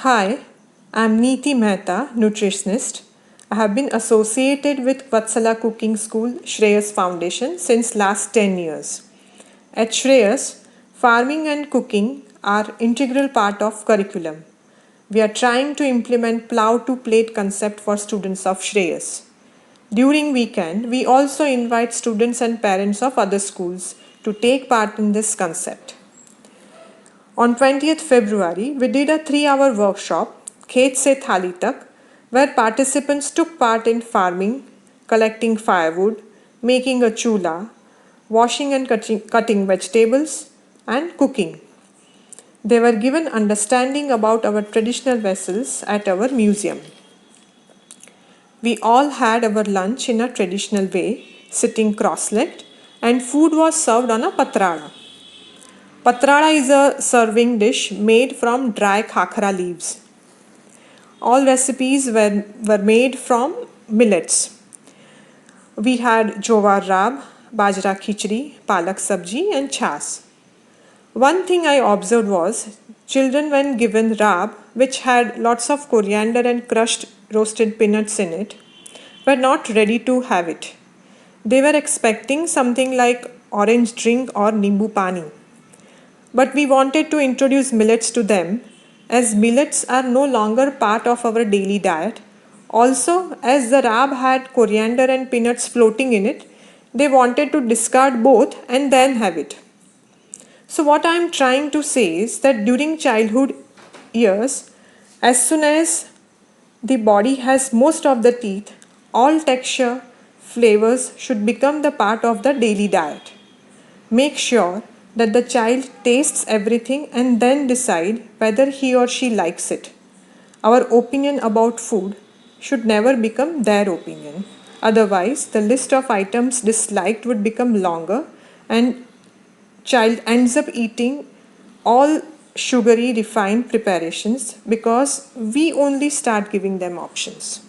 Hi, I'm Niti Mehta, nutritionist. I have been associated with Vatsala Cooking School Shreyas Foundation since last 10 years. At Shreyas, farming and cooking are integral part of curriculum. We are trying to implement plow to plate concept for students of Shreyas. During weekend, we also invite students and parents of other schools to take part in this concept. On 20th February, we did a 3-hour workshop, Khet Se Thali Tak, where participants took part in farming, collecting firewood, making a chula, washing and cutting vegetables, and cooking. They were given understanding about our traditional vessels at our museum. We all had our lunch in a traditional way, sitting cross-legged, and food was served on a patrada. Patrada is a serving dish made from dry khakra leaves. All recipes were made from millets. We had jowar rab, bajra khichdi, palak sabji and chas. One thing I observed was children when given rab, which had lots of coriander and crushed roasted peanuts in it, were not ready to have it. They were expecting something like orange drink or nimbu pani. But we wanted to introduce millets to them as millets are no longer part of our daily diet. Also, as the rab had coriander and peanuts floating in it, they wanted to discard both and then have it. So, what I am trying to say is that during childhood years, as soon as the body has most of the teeth, all texture, flavors should become the part of the daily diet. Make sure that the child tastes everything and then decide whether he or she likes it. Our opinion about food should never become their opinion. Otherwise, the list of items disliked would become longer and child ends up eating all sugary refined preparations because we only start giving them options.